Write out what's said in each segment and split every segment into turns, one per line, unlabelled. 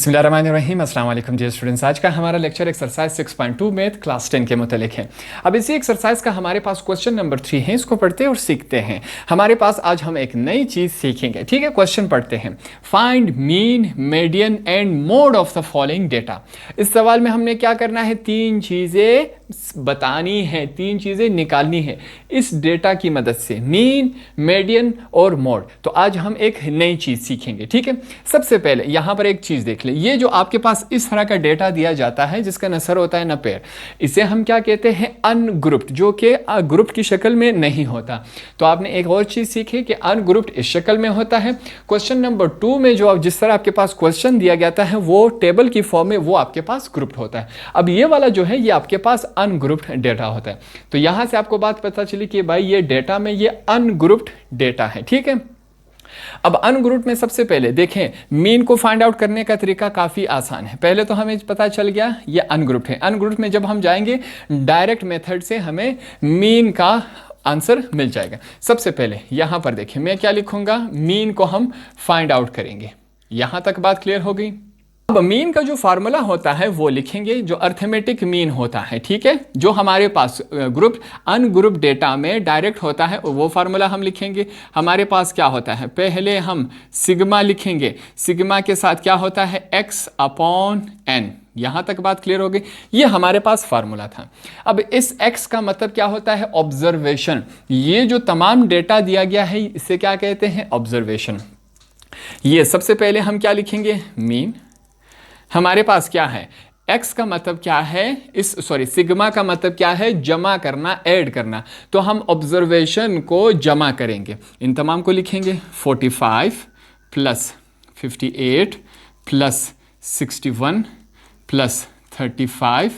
बिस्मिल्लाहिर्रहमानिर्रहीम। अस्सलाम वालेकुम डियर स्टूडेंट्स। आज का हमारा लेक्चर एक्सरसाइज 6.2 मैथ क्लास 10 के मुतालिक है। अब इसी एक्सरसाइज का हमारे पास क्वेश्चन नंबर 3 है, इसको पढ़ते और सीखते हैं। हमारे पास आज हम एक नई चीज़ सीखेंगे, ठीक है। क्वेश्चन पढ़ते हैं। Find mean, median and mode of the following data. इस सवाल में हमने क्या करना है, तीन चीज़ें बतानी है, तीन चीज़ें निकालनी है इस डेटा की मदद से, मीन, मीडियन और मोड। तो आज हम एक नई चीज़ सीखेंगे, ठीक है। सबसे पहले यहाँ पर एक चीज़ देख ले, ये जो आपके पास इस तरह का डेटा दिया जाता है जिसका न सर होता है न पैर, इसे हम क्या कहते हैं, अनग्रुप्ड, जो कि ग्रुप की शक्ल में नहीं होता। तो आपने एक और चीज़ सीखी कि अनग्रुप्ड इस शक्ल में होता है। क्वेश्चन नंबर 2 में जो जिस तरह आपके पास क्वेश्चन दिया गया है वो टेबल की फॉर्म में, वो आपके पास ग्रुप्ड होता है। अब ये वाला जो है ये आपके पास अनग्रुप्ड डेटा होता है। तो यहां से आपको बात पता चली कि भाई ये डेटा में ये अनग्रुप्ड डेटा है, ठीक है। अब अनग्रुप्ड में सबसे पहले देखें, मीन को फाइंड आउट करने का तरीका काफी आसान है। पहले तो हमें पता चल गया ये अनग्रुप्ड है। अनग्रुप्ड में जब हम जाएंगे डायरेक्ट मेथड से हमें मीन का आंसर मिल जाएगा। सबसे पहले यहां पर देखें, मैं क्या लिखूंगा, मीन को हम फाइंड आउट करेंगे। यहां तक बात क्लियर हो गई। अब मीन का जो फार्मूला होता है वो लिखेंगे, जो अर्थमेटिक मीन होता है, ठीक है, जो हमारे पास ग्रुप अनग्रुप डेटा में डायरेक्ट होता है, वो फार्मूला हम लिखेंगे। हमारे पास क्या होता है, पहले हम सिग्मा लिखेंगे, सिग्मा के साथ क्या होता है, x अपॉन n। यहां तक बात क्लियर हो गई। ये हमारे पास फार्मूला था। अब इस x का मतलब क्या होता है, ऑब्जर्वेशन। ये जो तमाम डेटा दिया गया है इसे क्या कहते हैं, ऑब्जर्वेशन। ये सबसे पहले हम क्या लिखेंगे, मीन। हमारे पास क्या है, x का मतलब क्या है, सिग्मा का मतलब क्या है, जमा करना, ऐड करना। तो हम ऑब्जर्वेशन को जमा करेंगे, इन तमाम को लिखेंगे। 45 plus 58 plus 61 plus 35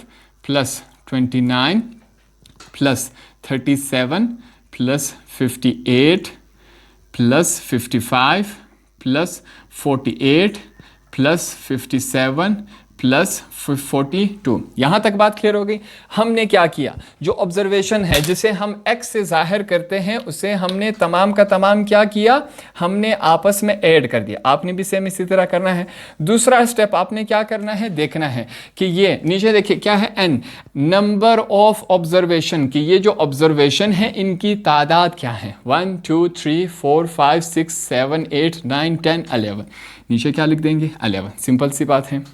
plus 29 plus 37 plus 58 plus 55 plus 48 plus 57 plus 42। यहां तक बात क्लियर हो गई। हमने क्या किया, जो ऑब्जर्वेशन है जिसे हम x से जाहिर करते हैं उसे हमने तमाम का तमाम क्या किया, हमने आपस में ऐड कर दिया। आपने भी सेम इसी तरह करना है। दूसरा स्टेप आपने क्या करना है, देखना है कि ये नीचे देखिए क्या है, n, नंबर ऑफ ऑब्जर्वेशन की, ये जो ऑब्जर्वेशन है इनकी तादाद क्या है, 1 2 3 4 5 6 7 8 9 10 11। नीचे क्या लिख देंगे, 11। सिंपल सी बात है।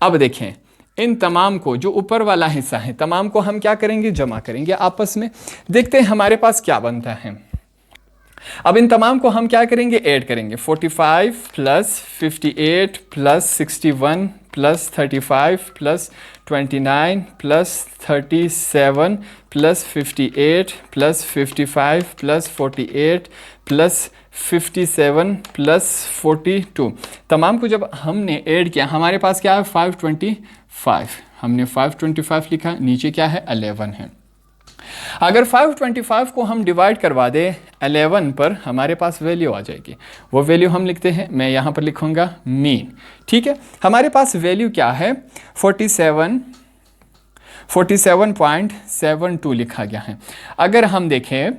अब देखें, इन तमाम को, जो ऊपर वाला हिस्सा है, तमाम को हम क्या करेंगे, जमा करेंगे आपस में। देखते हैं हमारे पास क्या बनता है। अब इन तमाम को हम क्या करेंगे, ऐड करेंगे। 45 plus 58 plus 61 plus 35 plus 29 plus 37 plus 58 plus 55 plus 48 plus 57 plus 42। तमाम को जब हमने ऐड किया हमारे पास क्या है, 525। हमने 525 लिखा, नीचे क्या है, 11 है। अगर 525 को हम डिवाइड करवा दें 11 पर, हमारे पास वैल्यू आ जाएगी। वो वैल्यू हम लिखते हैं, मैं यहाँ पर लिखूँगा मीन, ठीक है। हमारे पास वैल्यू क्या है, 47.72 लिखा गया है। अगर हम देखें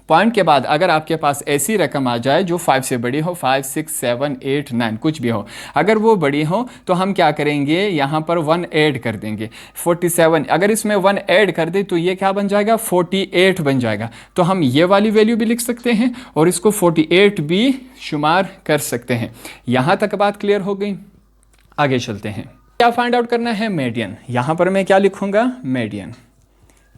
पॉइंट के बाद अगर आपके पास ऐसी रकम आ जाए जो 5 से बड़ी हो, 5 6 7 8 9 कुछ भी हो, अगर वो बड़ी हो तो हम क्या करेंगे, यहाँ पर 1 ऐड कर देंगे। 47, अगर इसमें 1 ऐड कर दे तो ये क्या बन जाएगा, 48 बन जाएगा। तो हम ये वाली वैल्यू भी लिख सकते हैं और इसको 48 भी शुमार कर सकते हैं। यहाँ तक बात क्लियर हो गई। आगे चलते हैं। क्या फाइंड आउट करना है, मीडियन। यहाँ पर मैं क्या लिखूँगा, मीडियन।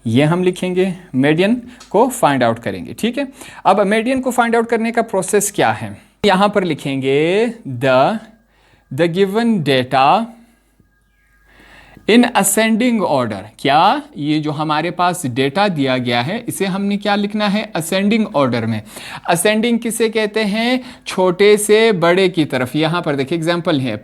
ये हम लिखेंगे, मीडियन को फाइंड आउट करेंगे, ठीक है। अब मीडियन को फाइंड आउट करने का प्रोसेस क्या है, यहां पर लिखेंगे the given data in ascending order. क्या, ये जो हमारे पास डेटा दिया गया है इसे हमने क्या लिखना है, असेंडिंग ऑर्डर में। असेंडिंग किसे कहते हैं, छोटे से बड़े की तरफ। यहां पर देखिए एग्जांपल है,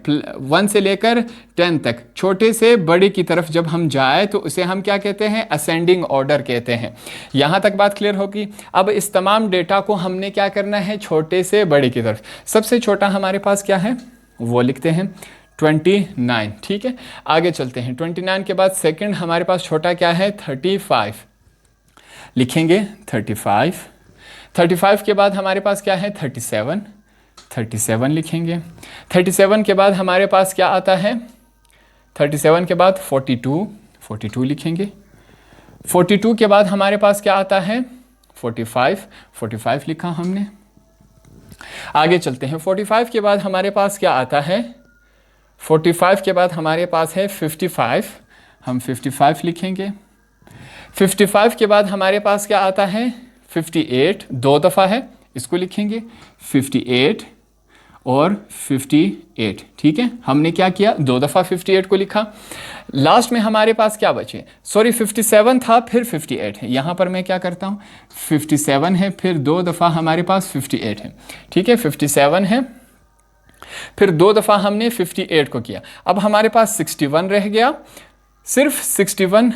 1 से लेकर 10 तक, छोटे से बड़े की तरफ जब हम जाए तो उसे हम क्या कहते हैं, असेंडिंग ऑर्डर कहते हैं। यहां तक बात क्लियर होगी। अब इस तमाम डेटा को हमने क्या करना है, छोटे से बड़े की तरफ। सबसे छोटा हमारे पास क्या है, वो लिखते हैं 29, ठीक है। आगे चलते हैं। 29 के बाद सेकंड हमारे पास छोटा क्या है, 35 लिखेंगे। 35 के बाद हमारे पास क्या है, 37 37 लिखेंगे। 37 के बाद हमारे पास क्या आता है, 37 के बाद 42 लिखेंगे। 42 के बाद हमारे पास क्या आता है, 45 लिखा हमने। आगे चलते हैं, 45 के बाद हमारे पास क्या आता है, 45 के बाद हमारे पास है 55, हम 55 लिखेंगे। 55 के बाद हमारे पास क्या आता है, 58, 2 दफ़ा है, इसको लिखेंगे 58 और 58। ठीक है, हमने क्या किया, 2 दफ़ा 58 को लिखा। लास्ट में हमारे पास क्या बचे, सॉरी 57 था फिर 58 है, यहाँ पर मैं क्या करता हूँ, 57 है फिर 2 दफ़ा हमारे पास 58 है। ठीक है, 57 है फिर 2 दफ़ा हमने 58 को किया। अब हमारे पास 61 रह गया, सिर्फ 61।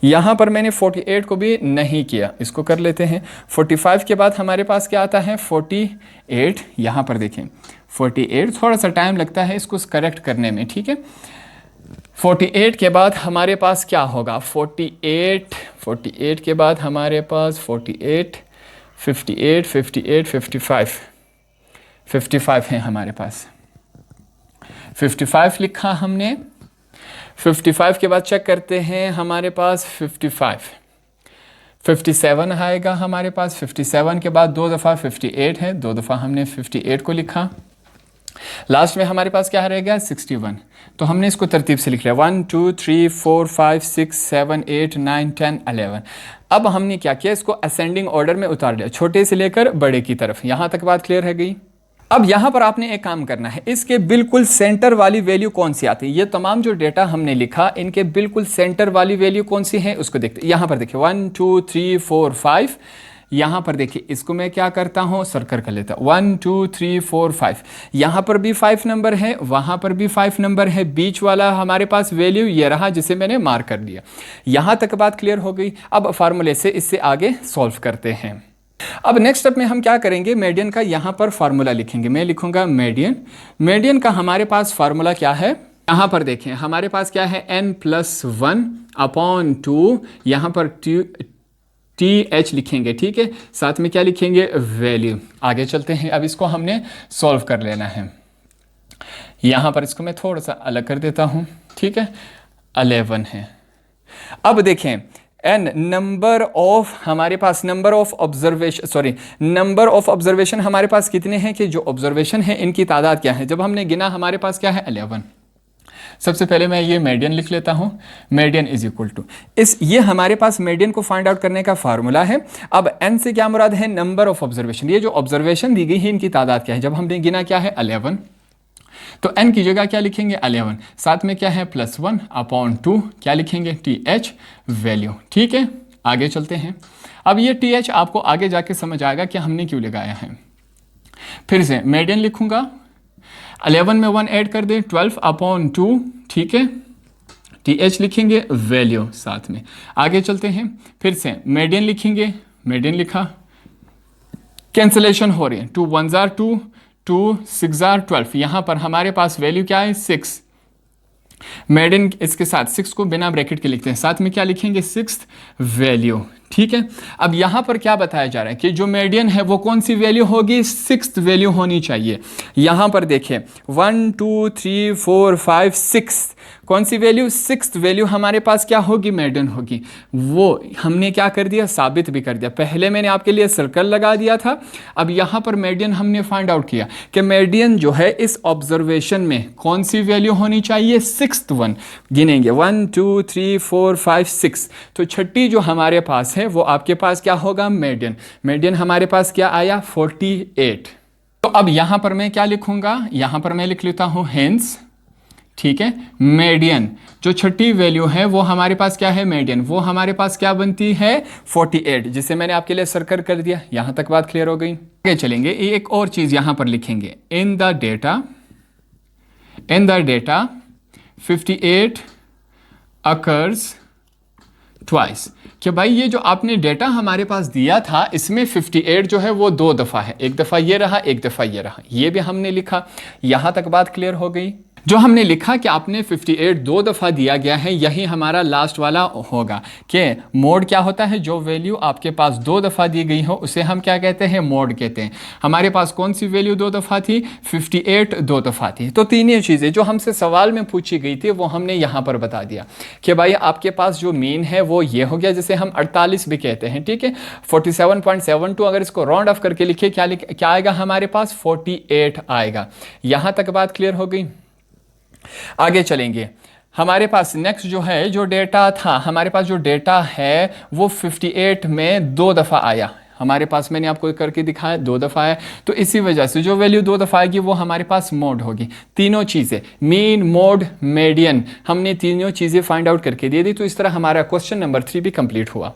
यहाँ पर मैंने 48 को भी नहीं किया, इसको कर लेते हैं। 45 के बाद हमारे पास क्या आता है, 48। यहाँ पर देखें 48, थोड़ा सा टाइम लगता है इसको करेक्ट करने में। ठीक है, 48 के बाद हमारे पास क्या होगा, 48 के बाद हमारे पास 48, 58, 55 है हमारे पास। 55 लिखा हमने। 55 के बाद चेक करते हैं, हमारे पास 57 आएगा हमारे पास। 57 के बाद 2 दफ़ा 58 है, 2 दफ़ा हमने 58 को लिखा। लास्ट में हमारे पास क्या रहेगा, 61। तो हमने इसको तरतीब से लिख लिया, 1 2 3 4 5 6 7 8 9 10 11। अब हमने क्या किया, इसको असेंडिंग ऑर्डर में उतार लिया, छोटे से लेकर बड़े की तरफ। यहाँ तक बात क्लियर है गई। अब यहाँ पर आपने एक काम करना है, इसके बिल्कुल सेंटर वाली वैल्यू कौन सी आती है, ये तमाम जो डेटा हमने लिखा इनके बिल्कुल सेंटर वाली वैल्यू कौन सी है उसको देखते हैं। यहाँ पर देखिए 1 2 3 4 5, यहाँ पर देखिए इसको मैं क्या करता हूँ, सर्कल कर लेता हूँ, 1 2 3 4 5। यहाँ पर भी 5 नंबर है, वहाँ पर भी 5 नंबर है, बीच वाला हमारे पास वैल्यू ये रहा जिसे मैंने मार्क कर दिया। यहाँ तक बात क्लियर हो गई। अब फार्मूले से इससे आगे सॉल्व करते हैं। अब नेक्स्ट स्टेप में हम क्या करेंगे, मीडियन का यहाँ पर फार्मूला लिखेंगे। मैं लिखूंगा मीडियन का हमारे पास फार्मूला क्या है, यहाँ पर देखें हमारे पास क्या है, n+1/2, यहाँ पर TH लिखेंगे। ठीक है, साथ में क्या लिखेंगे, वैल्यू। आगे चलते हैं, अब इसको हमने सॉल्व कर लेना है। यहाँ पर इसको मैं थोड़ा सा अलग कर देता हूँ। ठीक है, 11 है। अब देखें n नंबर ऑफ ऑब्जर्वेशन हमारे पास कितने हैं, कि जो ऑब्जर्वेशन है इनकी तादाद क्या है। जब हमने गिना हमारे पास क्या है, 11। सबसे पहले मैं ये मीडियन लिख लेता हूँ, मीडियन इज इक्वल टू ये हमारे पास मीडियन को फाइंड आउट करने का फार्मूला है। अब n से क्या मुराद है, नंबर ऑफ ऑब्जर्वेशन, ये जो ऑब्जर्वेशन दी गई है इनकी तादाद क्या है। जब हमने गिना क्या है, 11, तो n की जगह क्या लिखेंगे, 11, साथ में क्या है, +1/2, क्या लिखेंगे, TH वैल्यू। ठीक है, आगे चलते हैं। अब ये TH आपको आगे जाके समझ आएगा कि हमने क्यों लगाया है। फिर से मीडियन लिखूंगा, 11 में 1 ऐड कर दें, 12/2। ठीक है, TH लिखेंगे, वैल्यू साथ में। आगे चलते हैं, फिर से मीडियन लिखेंगे, मीडियन लिखा, कैंसलेशन हो रही है, 2 1s are 2, 2 6s are 12। यहाँ पर हमारे पास वैल्यू क्या है, 6। मीडियन इसके साथ 6 को बिना ब्रैकेट के लिखते हैं, साथ में क्या लिखेंगे, 6th वैल्यू। ठीक है, अब यहाँ पर क्या बताया जा रहा है कि जो मीडियन है वो कौन सी वैल्यू होगी, 6th वैल्यू होनी चाहिए। यहाँ पर देखिए 1 2 3 4 5 6, कौन सी वैल्यू, 6th वैल्यू हमारे पास क्या होगी, मीडियन होगी। वो हमने क्या कर दिया, साबित भी कर दिया। पहले मैंने आपके लिए सर्कल लगा दिया था, अब यहाँ पर मीडियन हमने फाइंड आउट किया कि मीडियन जो है इस ऑब्जर्वेशन में कौन सी वैल्यू होनी चाहिए, 6th वन। गिनेंगे 1 2 3 4 5 6, तो छठी जो हमारे पास है वो आपके पास क्या होगा, मीडियन हमारे पास क्या आया, 48। तो अब यहां पर मैं क्या लिखूंगा, यहां पर मैं लिख लेता हूं हेंस। ठीक है, मीडियन जो छठी वैल्यू है वो हमारे पास क्या है, मीडियन, वो हमारे पास क्या बनती है, 48, जिसे मैंने आपके लिए सर्कल कर दिया। यहां तक बात क्लियर हो गई। आगे चलेंगे, एक और चीज यहां पर लिखेंगे, in the data 58 occurs twice, कि भाई ये जो आपने डेटा हमारे पास दिया था इसमें 58 जो है वो 2 दफ़ा है, एक दफ़ा ये रहा, एक दफ़ा ये रहा, ये भी हमने लिखा। यहाँ तक बात क्लियर हो गई। जो हमने लिखा कि आपने 58 दो दफ़ा दिया गया है, यही हमारा लास्ट वाला होगा कि मोड क्या होता है, जो वैल्यू आपके पास दो दफ़ा दी गई हो उसे हम क्या कहते हैं, मोड कहते हैं। हमारे पास कौन सी वैल्यू दो दफ़ा थी, 58 दो दफ़ा थी। तो तीनों चीज़ें जो हमसे सवाल में पूछी गई थी वो हमने यहाँ पर बता दिया कि भाई आपके पास जो मीन है वो ये हो गया, जिसे हम 48 भी कहते हैं, ठीक है। 47.72 अगर इसको राउंड ऑफ करके लिखे क्या आएगा हमारे पास, 48 आएगा। यहाँ तक बात क्लियर हो गई। आगे चलेंगे। हमारे पास नेक्स्ट जो है, जो डेटा था, हमारे पास जो डेटा है वो 58 में दो दफ़ा आया हमारे पास। मैंने आपको करके दिखाया दो दफ़ा है, तो इसी वजह से जो वैल्यू दो दफ़ा आएगी वो हमारे पास मोड होगी। तीनों चीज़ें मीन, मोड, मीडियन, हमने तीनों चीज़ें फाइंड आउट करके दे दी। तो इस तरह हमारा क्वेश्चन नंबर 3 भी कंप्लीट हुआ।